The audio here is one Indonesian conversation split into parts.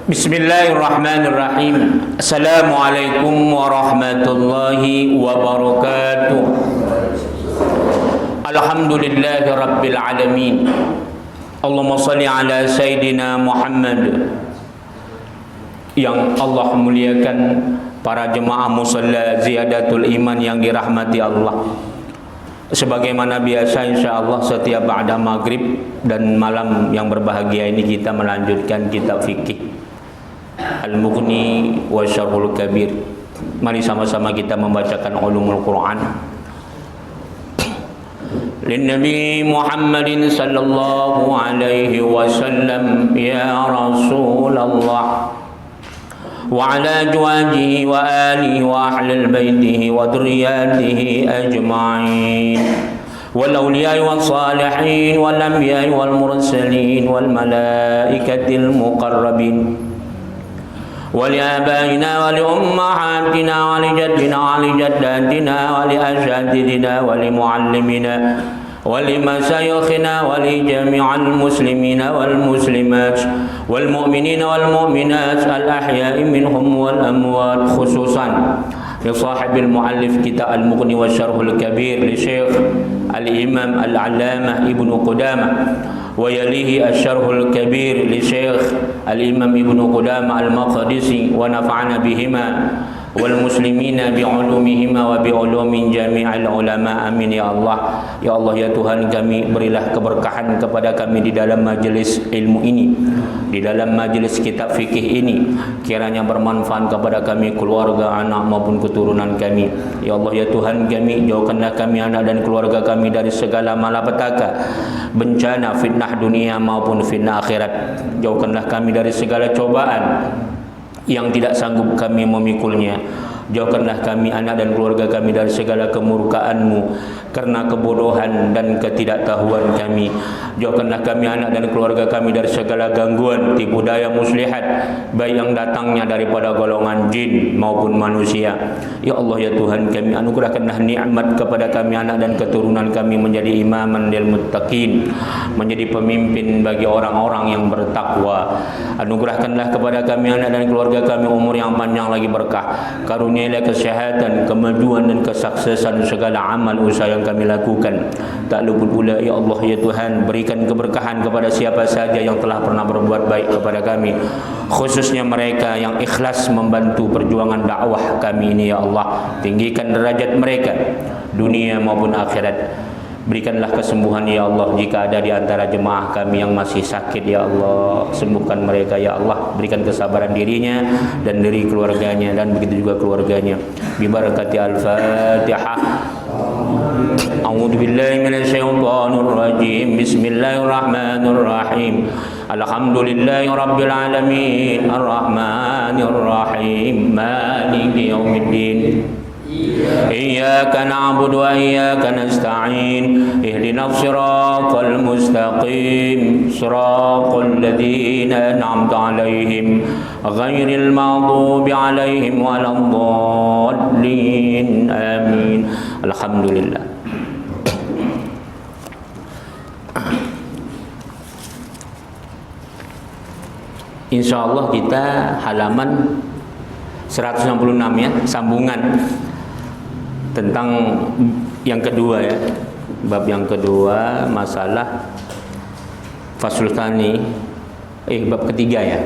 Bismillahirrahmanirrahim. Assalamualaikum warahmatullahi wabarakatuh. Alhamdulillahi rabbil alamin. Allahumma salli ala Sayyidina Muhammad. Yang Allah muliakan, para jemaah musalla ziyadatul iman yang dirahmati Allah. Sebagaimana biasa, insyaallah setiap ba'da maghrib dan malam yang berbahagia ini kita melanjutkan kitab fikih Al-Mughni wa Syarhul Kabir. Mari sama-sama kita membacakan ulumul Quran. Lin-Nabi Muhammadin sallallahu alaihi wasallam, ya Rasulullah, wa ala azwajihi wa alihi wa ahlil baitihi wa dhurriyyatihi ajma'in, wal awliya'i was salihin wal anbiya'i wal mursalin wal malaikatil muqarrabin, ولآبائنا ولأمهاتنا ولجدنا ولجداتنا ولأساتذتنا ولمعلمنا ولمشايخنا ولجميع المسلمين والمسلمات والمؤمنين والمؤمنات الأحياء منهم والأموات، خصوصا لصاحب المؤلف كتاب المغني والشرح الكبير لشيخ الإمام العلامة ابن قدامة، ويليه الشرح الكبير لشيخ الإمام ابن قدامة المقدسي، ونفعنا بهما والmuslimina bi'ulumihima wa bi'ulumi jami'al ulama, amin ya Allah. Ya Allah, ya Tuhan kami, berilah keberkahan kepada kami di dalam majelis ilmu ini, di dalam majelis kitab fikih ini, kiranya bermanfaat kepada kami, keluarga, anak maupun keturunan kami. Ya Allah, ya Tuhan kami, jauhkanlah kami, anak dan keluarga kami dari segala malapetaka, bencana, fitnah dunia maupun fitnah akhirat. Jauhkanlah kami dari segala cobaan yang tidak sanggup kami memikulnya. Jauhkanlah kami, anak dan keluarga kami, dari segala kemurkaan-Mu karena kebodohan dan ketidaktahuan kami. Jauhkanlah kami, anak dan keluarga kami, dari segala gangguan tipu daya muslihat, baik yang datangnya daripada golongan jin maupun manusia. Ya Allah, ya Tuhan kami, anugerahkanlah nikmat kepada kami, anak dan keturunan kami, menjadi imaman lil muttaqin, menjadi pemimpin bagi orang-orang yang bertakwa. Anugerahkanlah kepada kami, anak dan keluarga kami, umur yang panjang lagi berkah. Karunialah kesehatan, kemajuan dan kesuksesan segala amal usaha yang kami lakukan. Tak luput pula, ya Allah, ya Tuhan, berikan keberkahan kepada siapa saja yang telah pernah berbuat baik kepada kami, khususnya mereka yang ikhlas membantu perjuangan dakwah kami ini. Ya Allah, tinggikan derajat mereka dunia maupun akhirat. Berikanlah kesembuhan ya Allah jika ada di antara jemaah kami yang masih sakit. Ya Allah, sembuhkan mereka ya Allah. Berikan kesabaran dirinya dan diri keluarganya, dan begitu juga keluarganya. Bi barakati al-Fatihah. A'udzu billahi minasyaitonir rajim. Bismillahirrahmanirrahim. Alhamdulillahi rabbil alamin, arrahmanir rahim, maliki yaumiddin. إياك نعبد وإياك نستعين اهدنا الصراط المستقيم صراط الذين أنعمت عليهم غير المغضوب عليهم ولا الضالين آمين. الحمد لله. Insyaallah kita halaman 166 ya, sambungan tentang yang kedua ya, bab yang kedua, masalah fasul tsani, bab ketiga ya,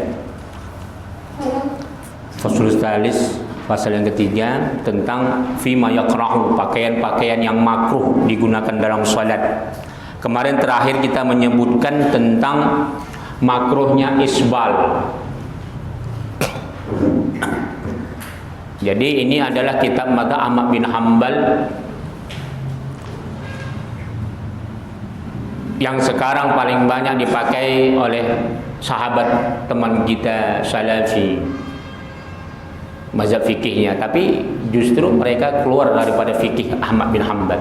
fasul tsalis, pasal yang ketiga, tentang fima yakrahu, pakaian-pakaian yang makruh digunakan dalam salat. Kemarin terakhir kita menyebutkan tentang makruhnya isbal. Jadi ini adalah kitab mata Ahmad bin Hanbal yang sekarang paling banyak dipakai oleh sahabat teman kita Salafi, mazhab fikihnya. Tapi justru mereka keluar daripada fikih Ahmad bin Hanbal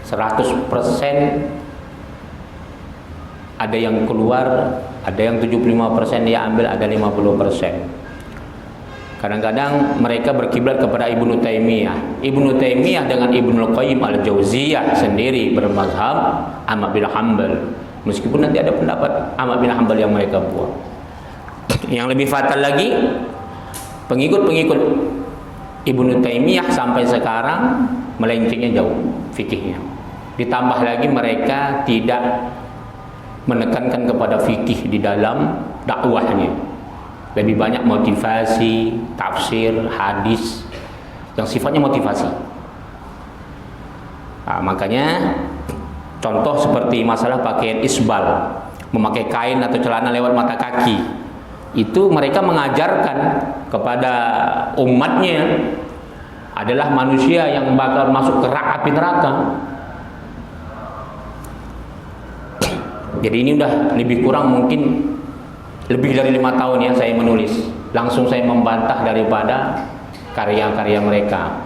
100%. Ada yang keluar, ada yang 75% dia ambil, ada 50%. Kadang-kadang mereka berkiblat kepada Ibnu Taimiyah. Ibnu Taimiyah dengan Ibnu Qayyim al-Jauziyah sendiri bermazhab Ahmad bin Hanbal. Meskipun nanti ada pendapat Ahmad bin Hanbal yang mereka buat. Yang lebih fatal lagi, pengikut-pengikut Ibnu Taimiyah sampai sekarang melencengnya jauh fikihnya. Ditambah lagi mereka tidak menekankan kepada fikih di dalam dakwahnya. Lebih banyak motivasi, tafsir, hadis yang sifatnya motivasi. Nah, makanya contoh seperti masalah pakaian isbal, memakai kain atau celana lewat mata kaki, itu mereka mengajarkan kepada umatnya adalah manusia yang bakal masuk ke api neraka. Jadi ini udah lebih kurang mungkin lebih dari 5 tahun ya saya menulis. Langsung saya membantah daripada karya-karya mereka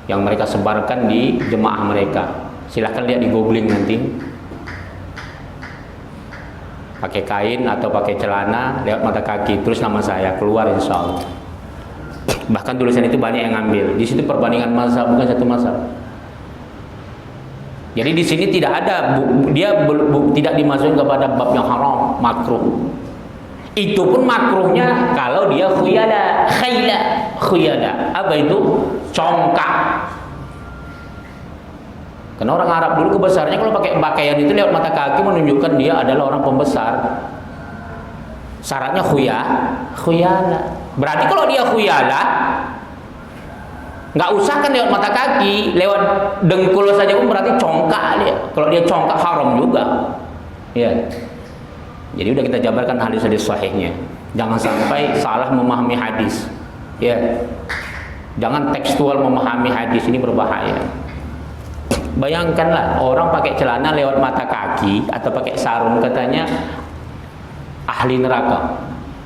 yang mereka sebarkan di jemaah mereka. Silahkan lihat di googling nanti. Pakai kain atau pakai celana lewat mata kaki, terus nama saya keluar insya Allah. Bahkan tulisan itu banyak yang ngambil. Di situ perbandingan mazhab, bukan satu mazhab. Jadi di sini tidak ada tidak dimasukkan kepada bab yang haram, makruh. Itu pun makruhnya kalau dia khuyala. Apa itu? Congkak. Karena orang Arab dulu kebesarannya kalau pakai pakaian itu lewat mata kaki menunjukkan dia adalah orang pembesar. Syaratnya khuyala. Berarti kalau dia khuyala, nggak usah kan lewat mata kaki, lewat dengkul saja pun berarti congkak dia. Kalau dia congkak haram juga. Ya. Jadi udah kita jabarkan hadis-hadis sahihnya. Jangan sampai salah memahami hadis. Ya. Jangan tekstual memahami hadis, ini berbahaya. Bayangkanlah orang pakai celana lewat mata kaki atau pakai sarung katanya ahli neraka.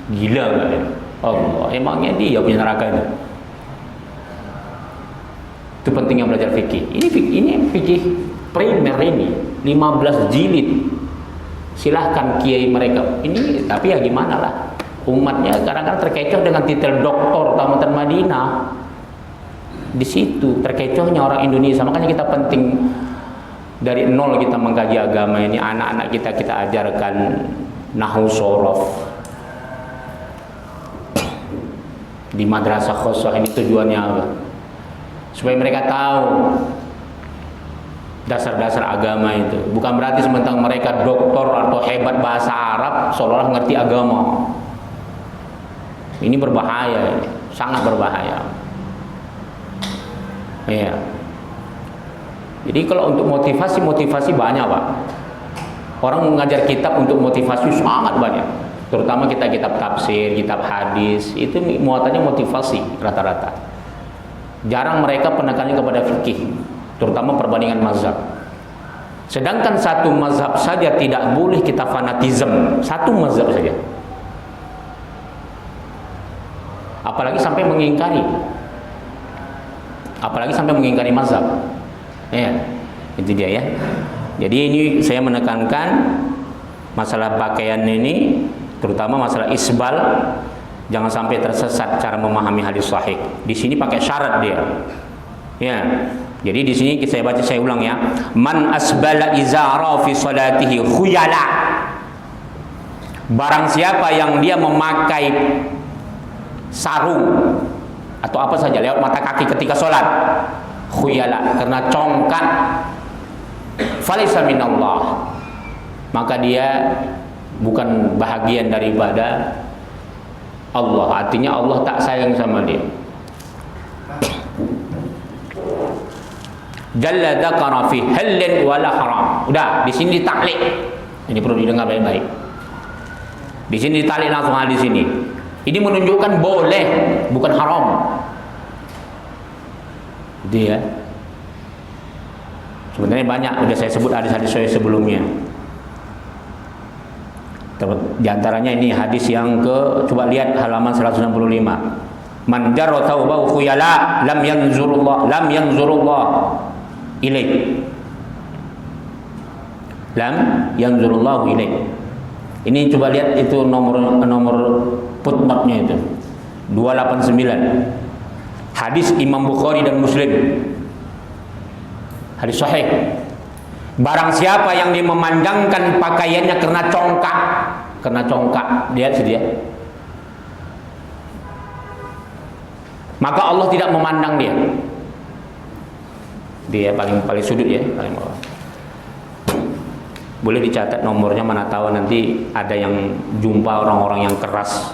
Gila enggak ya? Allah, emangnya dia punya neraka itu? Itu pentingnya belajar fikih. Ini fikih primer ini 15 jilid. Silahkan kiai mereka. Ini tapi ya gimana lah. Umatnya kadang-kadang terkecoh dengan titel doktor Tamatan Madinah. Di situ terkecohnya orang Indonesia. Makanya kita penting dari nol kita mengkaji agama ini. Anak-anak kita ajarkan nahwu shorof di madrasah khosoh. Ini tujuannya apa? Supaya mereka tahu dasar-dasar agama itu. Bukan berarti sementara mereka doktor atau hebat bahasa Arab seolah-olah ngerti agama. Ini berbahaya, ini sangat berbahaya. Iya. Jadi kalau untuk motivasi banyak, Pak. Orang mengajar kitab untuk motivasi sangat banyak. Terutama kitab tafsir, kitab hadis, itu muatannya motivasi rata-rata. Jarang mereka penekanannya kepada fikih, terutama perbandingan mazhab. Sedangkan satu mazhab saja tidak boleh kita fanatisme, satu mazhab saja. Apalagi sampai mengingkari mazhab. Ya, itu dia ya. Jadi ini saya menekankan masalah pakaian ini, terutama masalah isbal. Jangan sampai tersesat cara memahami hadis sahih. Di sini pakai syarat dia. Ya. Jadi di sini saya ulang ya. Man asbala izara fi salatihi khuyala. Barang siapa yang dia memakai sarung atau apa saja lewat mata kaki ketika sholat, khuyala, karena congkak, falaysa minallah, maka dia bukan bahagian daripada Allah. Artinya Allah tak sayang sama dia. Jalla dzakara fi halin wala haram. Udah, di sini ditaklik. Ini perlu didengar baik-baik. Di sini ditaklik langsung hadis ini. Ini menunjukkan boleh, bukan haram. Dia sebenarnya banyak sudah saya sebut hadis-hadis saya sebelumnya. Di antaranya ini hadis yang coba lihat halaman 165. Man jarra thawbahu khuyala lam yanzurullah ilaih. Lam yanzurullah ilaih. Ini coba lihat itu nomor footnote-nya itu 289. Hadis Imam Bukhari dan Muslim. Hadis sahih. Barang siapa yang dia memanjangkan pakaiannya karena congkak, kena congkak, lihat sih dia. Maka Allah tidak memandang dia. Dia paling sudut ya, paling bawah. Boleh dicatat nomornya, mana tahu nanti ada yang jumpa orang-orang yang keras,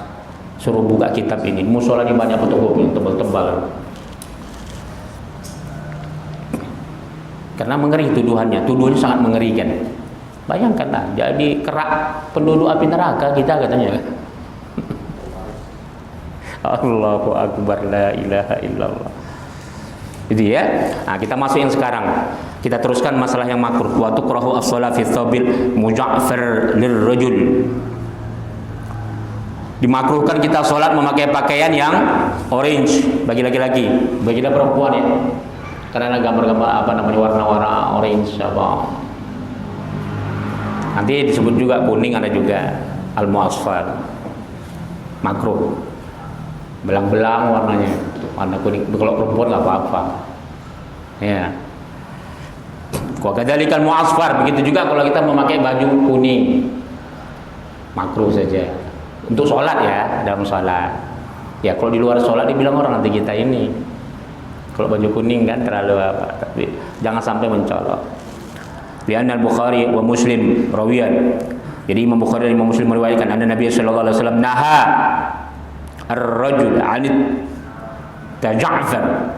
suruh buka kitab ini. Musola ini banyak fotokopi yang tebal-tebal. Karena mengeri tuduhannya sangat mengerikan. Bayangkanlah, jadi kerak penduduk api neraka kita katanya. Allahu Akbar, la ilaha illallah. Jadi ya, nah, kita masuk yang sekarang. Kita teruskan masalah yang makruh. Wa tukrahu as-shalah fi thabil muja'far lirrajul. Dimakruhkan kita sholat memakai pakaian yang orange bagi laki-laki, bagi perempuan ya. Karena ada gambar-gambar warna-warna orange apa. Nanti disebut juga kuning, ada juga al-mu'asfar. Makruh. Belang-belang warnanya, warna kuning. Kalau perempuan nggak apa-apa. Ya. Wa kadzalika al-mu'asfar, begitu juga kalau kita memakai baju kuning. Makruh saja. Untuk sholat ya, dalam sholat. Ya kalau di luar sholat dibilang orang nanti kita ini. Kalau baju kuning kan terlalu apa, tapi jangan sampai mencolok. Li'anna al-Bukhari wa Muslim rawiyan. Jadi Imam Bukhari dan Imam Muslim meriwayatkan anna Nabi sallallahu alaihi wasallam naha ar-rajul 'anit taja'far.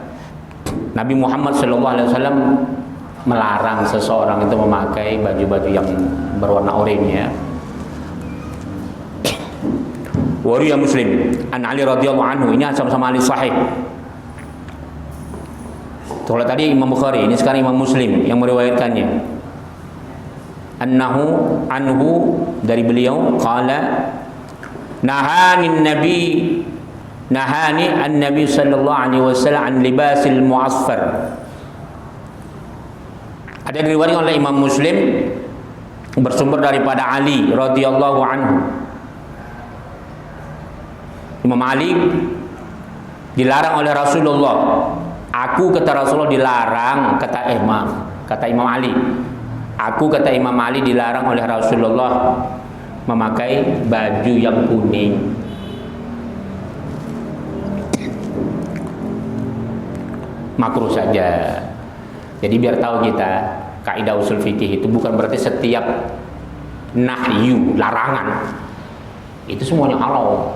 Nabi Muhammad sallallahu alaihi wasallam melarang seseorang itu memakai baju-baju yang berwarna oranye ya. Wariya Muslim an Ali radhiyallahu anhu, ini sama-sama hadis sahih. Kalau tadi Imam Bukhari, ini sekarang Imam Muslim yang meriwayatkannya. Anhu dari beliau qala nahani an-nabi sallallahu alaihi wasallam an libasil mu'asfar. Ada diriwayatkan oleh Imam Muslim bersumber daripada Ali radhiyallahu anhu. Imam Ali dilarang oleh Rasulullah. Aku kata Rasulullah dilarang, kata Imam Ali. Aku kata Imam Ali dilarang oleh Rasulullah memakai baju yang kuning. Makruh saja. Jadi biar tahu kita, kaidah usul fikih itu bukan berarti setiap nahyu, larangan itu semuanya halal.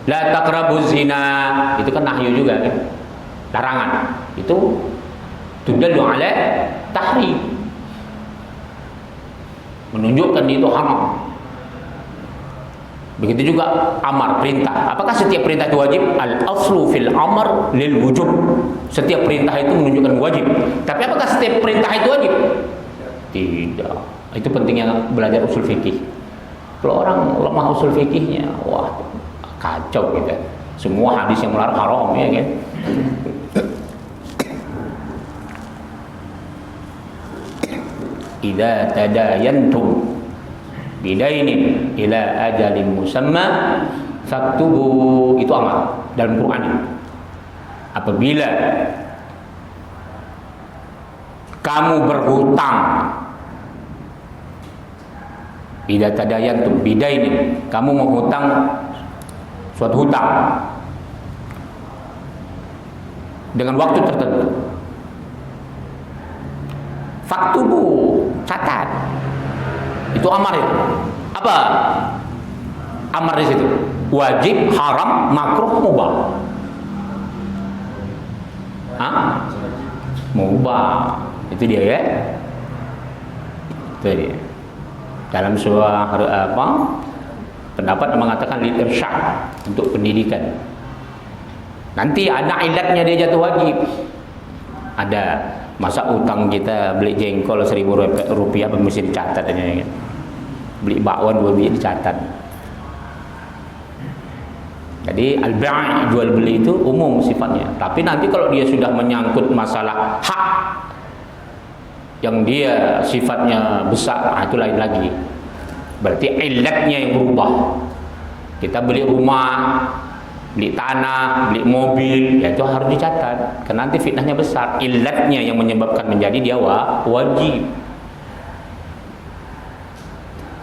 La taqrabuz zina, itu kan nahyu juga kan, larangan. Itu tudallu ala tahrim, menunjukkan itu haram. Begitu juga amar, perintah. Apakah setiap perintah itu wajib? Al-aslu fil amr lil wujub. Setiap perintah itu menunjukkan wajib. Tapi apakah setiap perintah itu wajib? Tidak. Itu pentingnya belajar usul fikih. Kalau orang lemah usul fikihnya, wah kacau gitu. Semua hadis yang melarang haram ya kan. Idza tadayantum bidainin ila ajalin musamma faktubu, itu amar dalam Quran ini. Apabila kamu berhutang, idza tadayantum bidainin, kamu menghutang suatu hutang dengan waktu tertentu, faktubu, catat. Itu amar itu. Apa? Amar di situ. Wajib, haram, makruh, mubah. Hah? Mubah. Itu dia ya. Itu dia. Dalam sebuah pendapat mengatakan lil irsyad, untuk pendidikan. Nanti ada ilatnya dia jatuh wajib. Ada, masa utang kita beli jengkol 1.000 rupiah mesti dicatat aja kan. Beli bakwan 2 biji dicatat. Jadi al-bai', jual beli itu umum sifatnya. Tapi nanti kalau dia sudah menyangkut masalah hak yang dia sifatnya besar, itu lain lagi. Berarti ilatnya yang berubah. Kita beli rumah, beli tanah, beli mobil, ya itu harus dicatat. Karena nanti fitnahnya besar. Ilatnya yang menyebabkan menjadi dia wajib.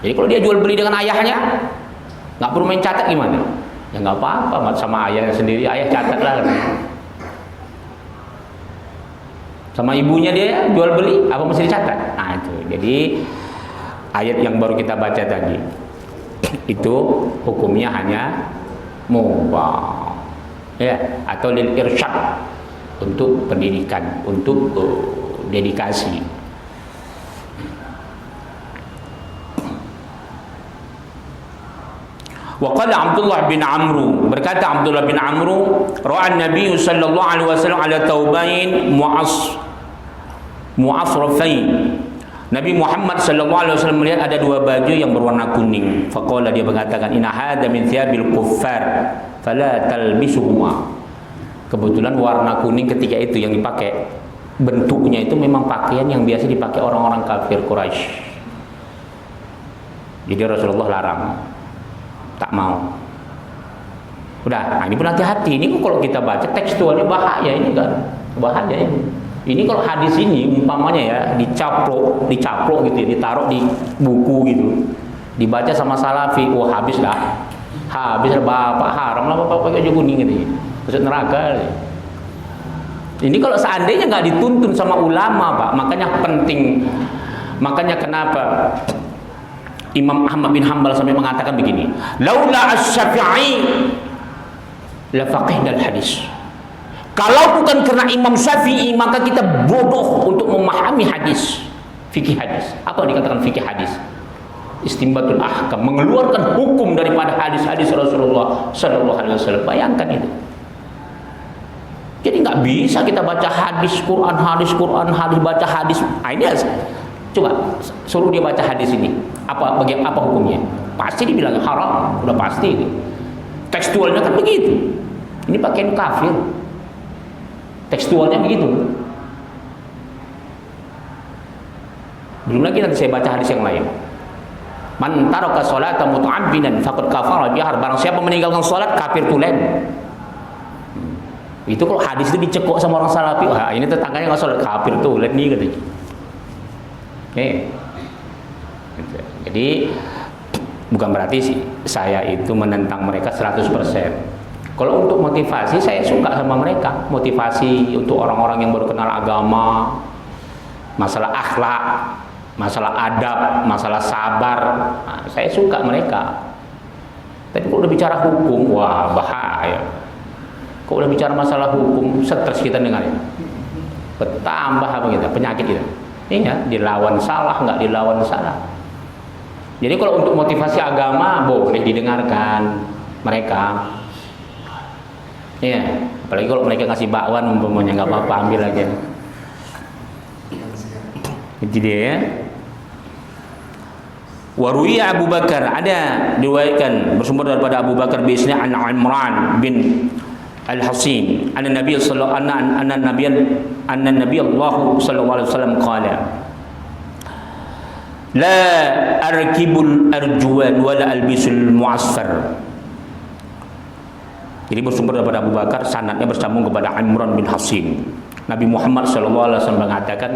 Jadi kalau dia jual beli dengan ayahnya, nggak perlu main catat gimana? Ya nggak apa-apa, sama ayahnya sendiri, ayah catatlah. Sama ibunya dia jual beli, apa mesti dicatat? Nah itu. Jadi ayat yang baru kita baca tadi itu hukumnya hanya mubah, ya, atau lil irsyad, untuk pendidikan, untuk dedikasi. Wa qala Abdullah bin Amr, berkata Abdullah bin Amr, ra'a Nabi sallallahu alaihi wasallam ala taubain mu'asrafain. Nabi Muhammad sallallahu alaihi wasallam melihat ada dua baju yang berwarna kuning. Faqala, dia mengatakan, inna hadza min thiyabil kuffar fala talbisuhuma. Kebetulan warna kuning ketika itu yang dipakai, bentuknya itu memang pakaian yang biasa dipakai orang-orang kafir Quraisy. Jadi Rasulullah larang, tak mau. Udah, nah ini pun hati-hati. Ini kalau kita baca tekstualnya bahaya ini kan, bahaya ini. Ini kalau hadis ini umpamanya ya dicaplok gitu ya, ditaruh di buku gitu, dibaca sama salafi, wah habis dah bapak haram lah bapak pakai baju kuning gitu, masuk neraka. Ini kalau seandainya nggak dituntun sama ulama pak, makanya penting, makanya kenapa Imam Ahmad bin Hanbal sampai mengatakan begini, laula asy-Syafi'i la faqihna al-hadis. Kalau bukan karena Imam Syafi'i, maka kita bodoh untuk memahami hadis, fikih hadis. Apa yang dikatakan fikih hadis? Istinbatul ahkam, mengeluarkan hukum daripada hadis-hadis Rasulullah sallallahu alaihi wasallam. Bayangkan itu. Jadi nggak bisa kita baca hadis Quran, baca hadis. Nah, ini coba suruh dia baca hadis ini. Apa hukumnya? Pasti dibilang haram, udah pasti itu. Tekstualnya kan begitu. Ini pakaian kafir. Tekstualnya begitu. Belum lagi nanti saya baca hadis yang lain. Man taraka sholata muta'ammidan faqad kafara biha. Barang siapa meninggalkan salat kafir tulen. Itu kalau hadis itu dicekok sama orang salafi, wah ini tetangganya enggak salat, kafir tulen nih katanya. Jadi bukan berarti saya itu menentang mereka 100%. Kalau untuk motivasi, saya suka sama mereka. Motivasi untuk orang-orang yang baru kenal agama, masalah akhlak, masalah adab, masalah sabar. Nah, saya suka mereka. Tapi kalau udah bicara hukum, wah bahaya. Kalau udah bicara masalah hukum, stres kita dengarnya. Bertambah apa kita, penyakit kita. Iya, dilawan salah, nggak dilawan salah. Jadi kalau untuk motivasi agama, boleh didengarkan mereka. Iya, apalagi kalau mereka ngasih bakwan umpamanya, nggak apa-apa, ambil aja. Itu dia ya. Waruya Abu Bakar, ada diriwayatkan bersumber daripada Abu Bakar bisnya an Imran bin Al-Hasin anna Nabi sallallahu alaihi wasallam qala la arkibul arjuwan wala albisul mu'asfar. Jadi bersumber daripada Abu Bakar, sanadnya bersambung kepada Imran bin Hasin. Nabi Muhammad SAW mengatakan,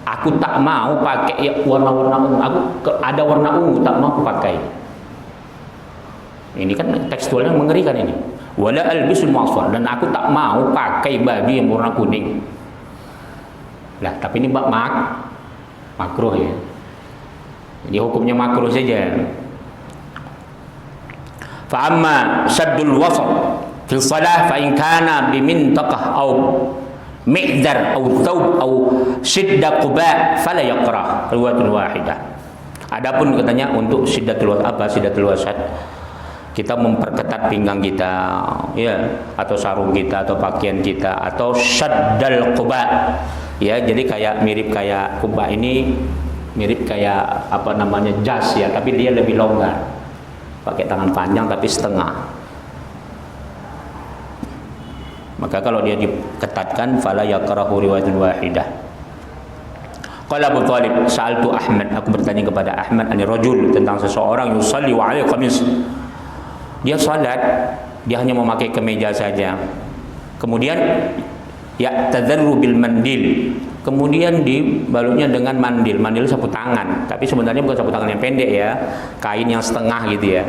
aku tak mau pakai warna-warna ungu. Ada warna ungu, tak mau aku pakai. Ini kan tekstualnya mengerikan ini. Wala albisul mu'asfar, dan aku tak mau pakai baju yang warna kuning. Lah, tapi ini makruh ya. Jadi hukumnya makruh saja. Fa amma saddul wasat في الصلاة فإن كان بمنطقة أو مئذر أو ثوب أو شدة قباء فلا يقرأ رواية واحدة. Adapun katanya untuk siddatul wasat, kita memperketat pinggang kita, ya, atau sarung kita, atau pakaian kita, atau syaddal quba, ya, jadi mirip kayak quba ini mirip kayak apa namanya jas ya, tapi dia lebih longgar, pakai tangan panjang tapi setengah. Maka kalau dia diketatkan, fala yakrahu riwayatun wahidah. Qala Abu Thalib, sa'altu Ahmad, aku bertanya kepada Ahmad ani rajul, tentang seseorang yusalli wa alaihi qamis. Dia salat, dia hanya memakai kemeja saja. Kemudian ya tadarru bil mandil, kemudian dibalutnya dengan mandil. Mandil sapu tangan, tapi sebenarnya bukan sapu tangan yang pendek ya, kain yang setengah gitu ya.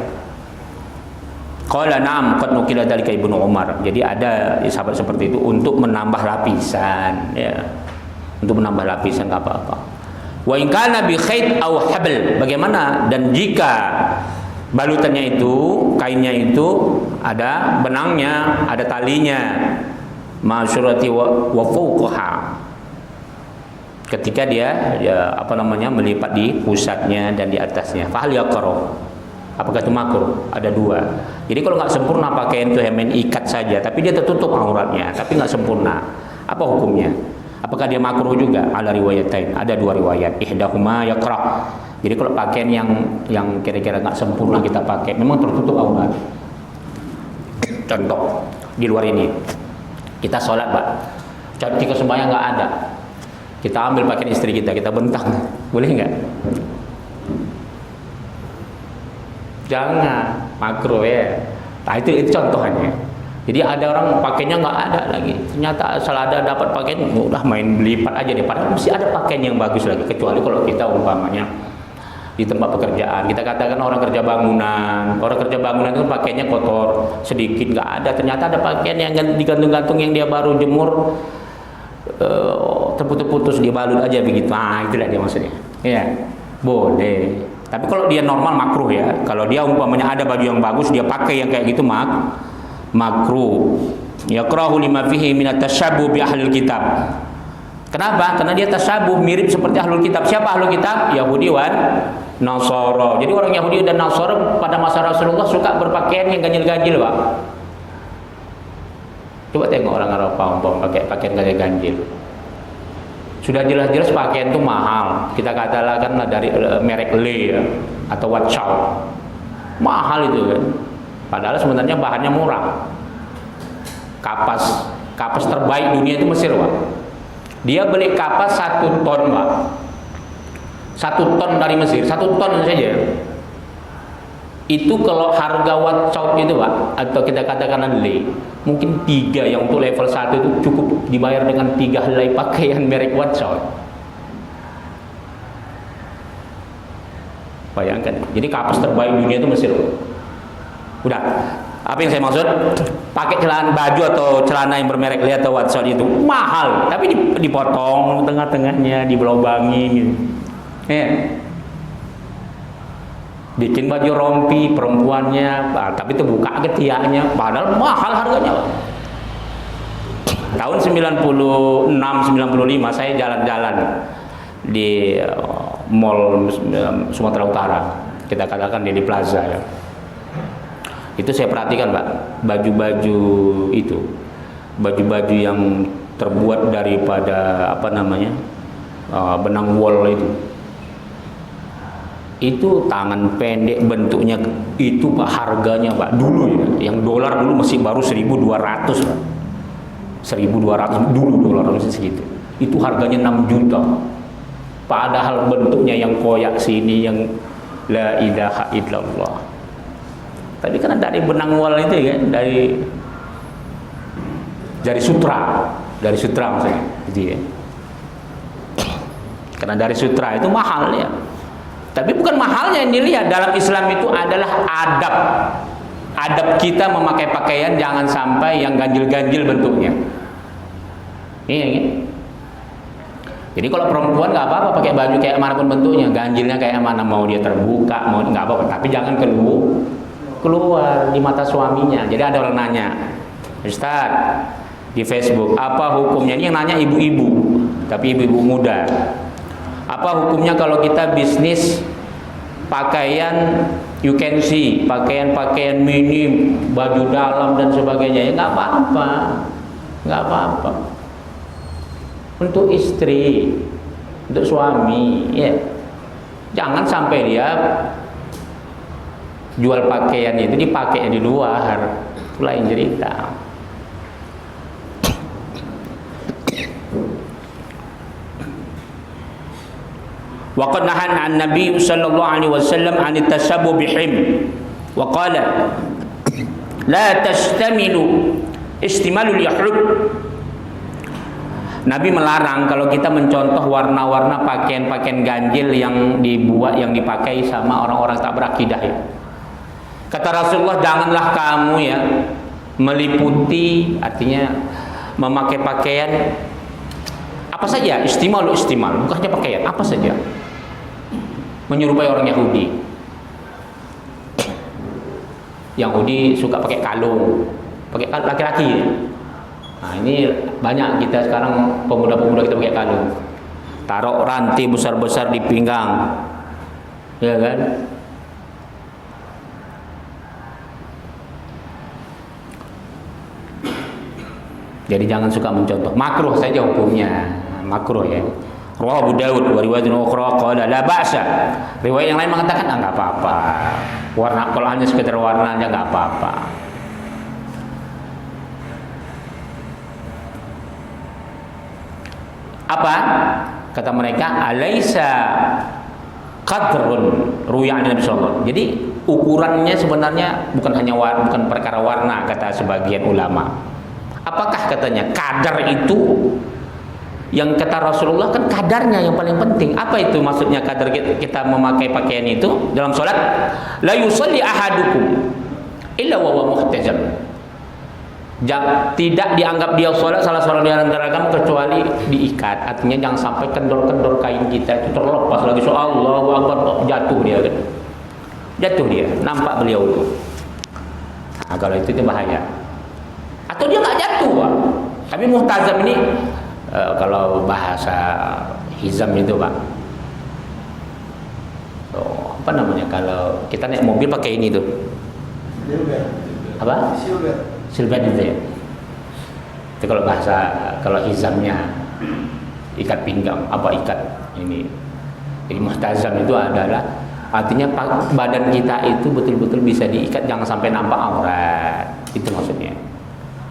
Qala na'am qad nukila dzalika Ibnu Umar. Jadi ada sahabat seperti itu untuk menambah lapisan ya. Untuk menambah lapisan enggak apa-apa. Wa in kana bi khait aw habl. Bagaimana dan jika balutannya itu, kainnya itu ada benangnya, ada talinya. Ma'syurati wa fawqaha. Ketika dia melipat di pusatnya dan di atasnya. Fahal yaqra. Apakah itu makruh? Ada dua. Jadi kalau nggak sempurna pakaian itu hanya ikat saja, tapi dia tertutup auratnya, tapi nggak sempurna. Apa hukumnya? Apakah dia makruh juga? Ala riwayatain. Ada dua riwayat. Ihdahuma yaqra. Jadi kalau pakaian yang kira-kira nggak sempurna kita pakai, memang tertutup aurat. Contoh di luar ini, kita sholat, Pak. Ketika sembahyang nggak ada, kita ambil pakaian istri kita bentang, boleh nggak? Jangan, makruh ya. Nah itu contohnya. Jadi ada orang pakainya nggak ada lagi. Ternyata asal ada dapat pakaian, udah main belipat aja deh. Padahal mesti ada pakaian yang bagus lagi. Kecuali kalau kita umpamanya di tempat pekerjaan. Kita katakan orang kerja bangunan. Orang kerja bangunan itu pakaiannya kotor, sedikit nggak ada. Ternyata ada pakaian yang digantung-gantung yang dia baru jemur, terputus-putus, dibalut aja begitu. Nah itulah dia maksudnya. Ya, boleh. Tapi kalau dia normal makruh ya. Kalau dia umpamanya ada baju yang bagus, dia pakai yang kayak gitu makruh. Yakrahu lima fihi minat tashabbuh bi ahlil kitab. Kenapa? Karena dia tashabbuh mirip seperti ahlul kitab. Siapa ahlul kitab? Yahudi wan Nasara. Jadi orang Yahudi dan Nasara pada masa Rasulullah suka berpakaian yang ganjil-ganjil, Pak. Coba tengok orang Arab pakai pakaian ganjil-ganjil. Sudah jelas-jelas pakaian itu mahal. Kita katakan dari merek Le ya, atau Watchow. Mahal itu kan. Padahal sebenarnya bahannya murah. Kapas terbaik dunia itu Mesir, Pak. Dia beli kapas 1 ton, Pak. 1 ton dari Mesir, 1 ton saja. Itu kalau harga Watchow itu, Pak, atau kita katakan Le, mungkin 3 yang untuk level 1 itu cukup dibayar dengan 3 helai pakaian merek Watchow. Bayangkan. Jadi kapas terbaik dunia itu Mesir. Udah. Apa yang saya maksud? Pakai celana baju atau celana yang bermerek Le atau Watchow itu mahal, tapi dipotong tengah-tengahnya, dibelobangi gitu. Bikin baju rompi perempuannya, tapi itu buka ketiaknya, padahal mahal harganya. Tahun 96-95 saya jalan-jalan di mall Sumatera Utara, kita katakan di Plaza ya. Itu saya perhatikan, Pak, baju-baju itu, baju-baju yang terbuat daripada benang wol itu tangan pendek bentuknya itu, Pak, harganya, Pak, dulu ya, yang dolar dulu masih baru 1.200, Pak. 1.200 dulu dolar masih segitu. Itu harganya 6 juta. Padahal bentuknya yang koyak sini, yang la ilaha illallah. Tapi karena dari benang wol itu kan, dari sutra maksudnya gitu ya. Karena dari sutra itu mahal ya. Tapi bukan mahalnya yang dilihat. Dalam Islam itu adalah adab kita memakai pakaian, jangan sampai yang ganjil-ganjil bentuknya. Iya kan? Jadi kalau perempuan nggak apa-apa pakai baju kayak manapun bentuknya, ganjilnya kayak mana, mau dia terbuka, mau nggak apa-apa. Tapi jangan keluar di mata suaminya. Jadi ada orang nanya, Ustaz, di Facebook, apa hukumnya? Ini yang nanya ibu-ibu, tapi ibu-ibu muda. Apa hukumnya kalau kita bisnis pakaian you can see, pakaian minim, baju dalam dan sebagainya? Ya nggak apa-apa. Untuk istri, untuk suami, ya. Jangan sampai dia jual pakaiannya itu dipakai di luar, itu lain cerita. Wa qad nahana an Nabi sallallahu alaihi wasallam an tashabbuh bihim wa qala la tastamilu istimalul yahud. Nabi melarang kalau kita mencontoh warna-warna pakaian-pakaian ganjil yang dibuat, yang dipakai sama orang-orang tak berakidah ya. Kata Rasulullah, janganlah kamu ya meliputi, artinya memakai pakaian apa saja, istimal, bukan hanya pakaian, apa saja menyerupai orang Yahudi. Yahudi suka pakai kalung, pakai laki-laki ya. Nah ini banyak kita sekarang, pemuda-pemuda kita pakai kalung, taruh rantai besar-besar di pinggang, ya kan? Jadi jangan suka mencontoh. Makruh saja hukumnya, makruh ya. Rawah Abu Daud wa riwayatun ukhra qala la ba'sa. Riwayat yang lain mengatakan enggak apa-apa. Warna, kalau hanya sekedar warnanya enggak apa-apa. Apa? Kata mereka, alaisa qadrun ruya Nabi sallallahu. Jadi ukurannya sebenarnya bukan hanya bukan perkara warna, kata sebagian ulama. Apakah katanya kadar itu? Yang kata Rasulullah kan kadarnya yang paling penting. Apa itu maksudnya kadar kita memakai pakaian itu dalam sholat? La yusalli ahadukum illa wa huwa muhtazam. Tidak dianggap dia sholat salah seorang di antara kamu kecuali diikat. Artinya jangan sampai kendor-kendor kain kita itu terlepas lagi. So Allahu Akbar, jatuh dia kan. Jatuh dia, nampak beliau itu. Nah, kalau itu bahaya. Atau dia nggak jatuh, Pak. Tapi muhtazam ini kalau bahasa hizam itu, Pak. Oh, apa namanya kalau kita naik mobil pakai ini tuh? Apa? Silbet itu ya. Itu kalau bahasa, kalau hizamnya ikat pinggang, apa ikat ini. Jadi muhtazam itu adalah artinya badan kita itu betul-betul bisa diikat, jangan sampai nampak aurat. Itu maksudnya.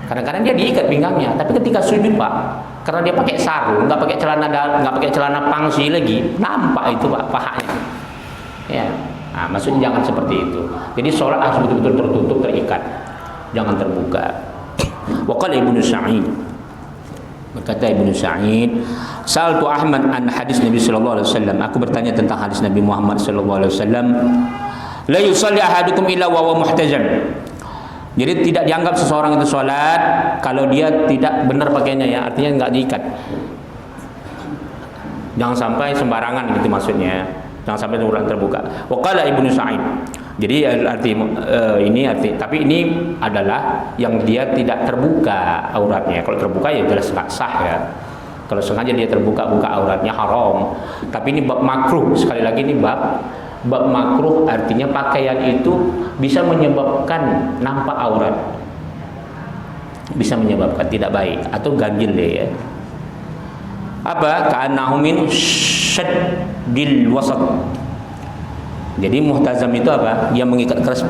Kadang-kadang dia diikat pinggangnya, tapi ketika sujud, Pak, karena dia pakai sarung, nggak pakai celana pangsi lagi, nampak itu, Pak, pahanya. Ya, nah, maksudnya jangan seperti itu. Jadi sholat harus betul-betul tertutup, terikat, jangan terbuka. Waqala Ibnu Sa'id, berkata Ibnu Sa'id, Sa'altu Ahmad an hadis Nabi sallallahu alaihi wasallam. Aku bertanya tentang hadis Nabi Muhammad sallallahu alaihi wasallam. La yusalli ahadukum illa wa huwa muhtazam. Jadi tidak dianggap seseorang itu sholat kalau dia tidak benar pakaiannya ya, artinya nggak diikat. Jangan sampai sembarangan gitu maksudnya. Jangan sampai aurat terbuka. Waqala Ibnu Sa'id. Jadi tapi ini adalah yang dia tidak terbuka auratnya. Kalau terbuka ya jelas nggak sah ya. Kalau sengaja dia terbuka-buka auratnya haram. Tapi ini bab makruh, sekali lagi ini bab makruh, artinya pakaian itu bisa menyebabkan nampak aurat, bisa menyebabkan tidak baik atau ganjil deh ya. Apa? Ka'annahu min syaddil wasat. Jadi muhtazam itu apa? Dia mengikat keras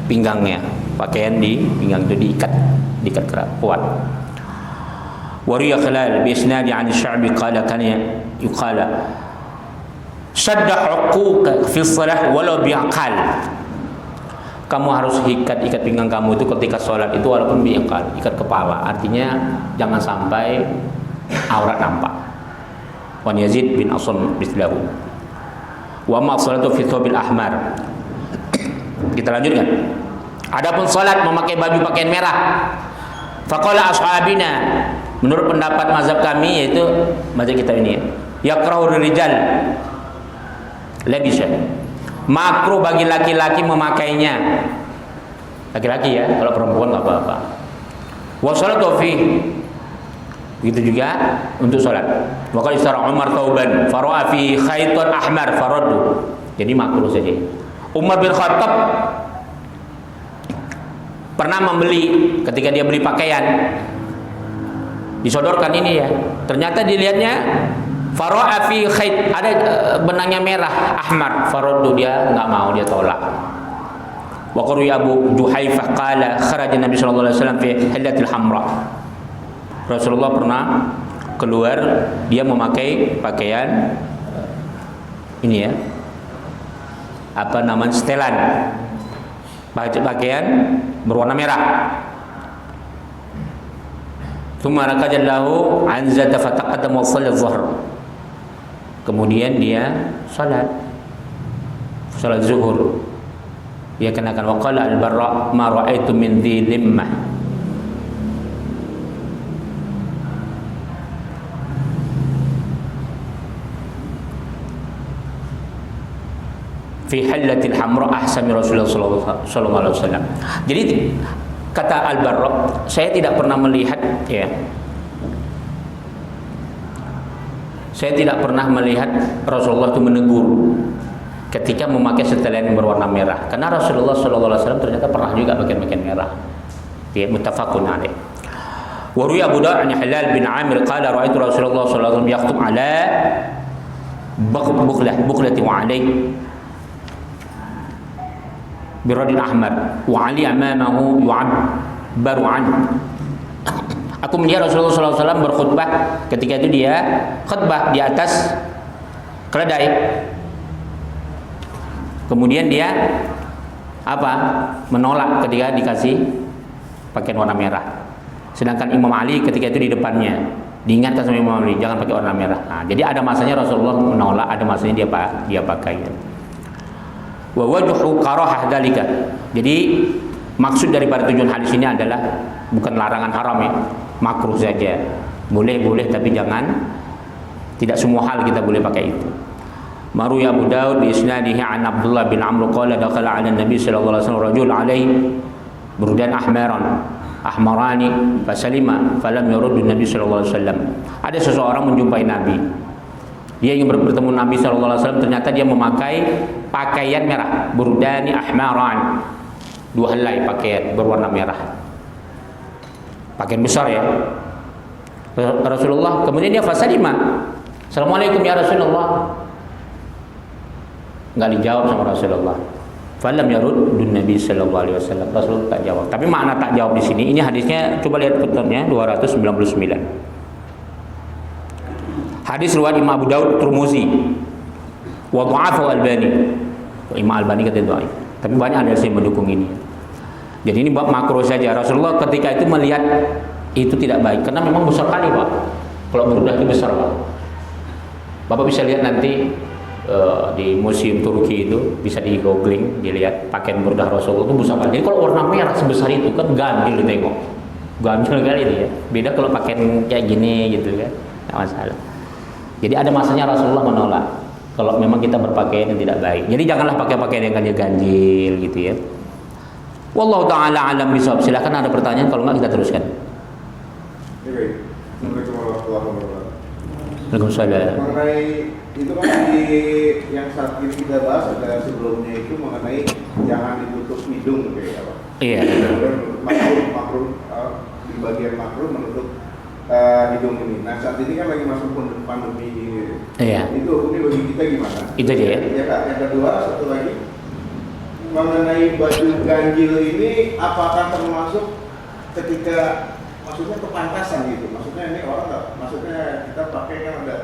pinggangnya. Pakaian di pinggang itu diikat keras kuat. Wariya Khalal bi isnadi 'an Sya'bi qala kana yuqala syadda uquq fi shalah walau bi'aqal. Kamu harus ikat pinggang kamu itu ketika sholat itu walaupun bi'aqal, ikat kepala. Artinya jangan sampai aurat nampak. Wan Yazid bin Asam bislahu. Wa ma salatu fi thawbil ahmar. Kita lanjutkan. Adapun salat memakai baju pakaian merah. Faqala ashabina, menurut pendapat mazhab kami, yaitu mazhab kita ini, yakrahu rijal labisa. Makruh bagi laki-laki memakainya. Laki-laki ya, kalau perempuan enggak apa-apa. Wa salatu fi, begitu juga untuk salat. Wa qala istara Umar tauban fara'a fi khaytan ahmar faraddu. Jadi makruh saja. Umar bin Khattab pernah membeli, ketika dia beli pakaian disodorkan ini ya, ternyata dilihatnya fara'a fi khayt, ada benangnya merah ahmar, faraddu, dia enggak mau, dia tolak. Wa qala Abu Juhaifah qala kharaja Nabi sallallahu alaihi wasallam fi hillatil hamra. Rasulullah pernah keluar, dia memakai pakaian ini ya, apa namanya, setelan, pakaian berwarna merah. Thumma rakajallahu anzata fataqaddama wa shalla dhuhr. Kemudian dia salat zuhur. Dia kenakan waqala al-Barra ma ra'aitu min dhi limmah. Fi hallatil hamra ahsami Rasulullah sallallahu alaihi wasallam. Jadi kata al-Barra, saya tidak pernah melihat ya. Saya tidak pernah melihat Rasulullah itu menegur ketika memakai setelan yang berwarna merah. Karena Rasulullah sallallahu alaihi wasallam ternyata pernah juga pakai merah. Dia muttafaqun alaih. Wa ruya Abu Dawud an Halal bin Amir qala ra'aitu Rasulullah sallallahu alaihi wasallam yakhutub ala bukhlati wa alaihi biradin ahmar wa ali amamahu yu'abbaru anhu. Aku melihat Rasulullah SAW berkhutbah, ketika itu dia khutbah di atas keledai. Kemudian dia menolak ketika dikasih pakaian warna merah. Sedangkan Imam Ali ketika itu di depannya, diingatkan sama Imam Ali jangan pakai warna merah. Nah, jadi ada masanya Rasulullah menolak, ada masanya dia pakai. Wa wajhu karahah dzalika. Jadi maksud daripada tujuan hadis ini adalah bukan larangan haram ya, makruh saja. Boleh tapi tidak semua hal kita boleh pakai itu. Maru ya Abu Daud bi isnadihi an Abdullah bin Amr qala dakhala 'ala Nabi sallallahu alaihi wasallam rajul alaihi burdan ahmarani fasalima falam yurud Nabi sallallahu alaihi wasallam. Ada seseorang menjumpai Nabi. Dia ingin bertemu Nabi sallallahu alaihi wasallam, ternyata dia memakai pakaian merah, burdani ahmaran. 2 helai pakaian berwarna merah. Pakaian besar ya. Rasulullah kemudian dia fasalima. Assalamualaikum ya Rasulullah. Enggak dijawab sama Rasulullah. Falam yaruddun Nabi sallallahu alaihi wasallam. Rasulullah tak jawab. Tapi makna tak jawab di sini, ini hadisnya coba lihat footnote-nya 299. Hadis riwayat Imam Abu Daud, Tirmizi. Wa dha'afahu Albani. Imam Albani kata dhaif. Tapi banyak hadis yang mendukung ini. Jadi ini bab makruh saja. Rasulullah ketika itu melihat itu tidak baik karena memang besar kali, Pak. Kalau burdah itu besar, Pak. Bapak bisa lihat nanti di museum Turki itu, bisa di googling, dilihat pakaian burdah Rasulullah itu besar kali. Jadi kalau warna merah sebesar itu kan ganjil ditengok. Ganjil kali itu ya. Beda kalau pakaian kayak gini gitu kan. Tidak masalah. Jadi ada masanya Rasulullah menolak kalau memang kita berpakaian yang tidak baik. Jadi janganlah pakai pakaian yang ganjil-ganjil gitu ya. Wallahu ta'ala alam bisawab. Silakan ada pertanyaan, kalau enggak kita teruskan. Assalamualaikum warahmatullahi wabarakatuh. Waalaikumsalam. Mengenai itu kan yang saat ini kita bahas ada sebelumnya itu mengenai jangan ditutup hidung kayak apa? Iya. Makruh di bagian makruh menutup hidung ini. Nah saat ini kan lagi masuk pandemi ini. Iya. Itu hukumnya bagi kita gimana? Itu aja ya. Ya Kak. Yang kedua satu lagi mengenai baju ganjil ini apakah termasuk ketika maksudnya kepantasan gitu? Maksudnya ini orang nggak, maksudnya kita pakai kan ada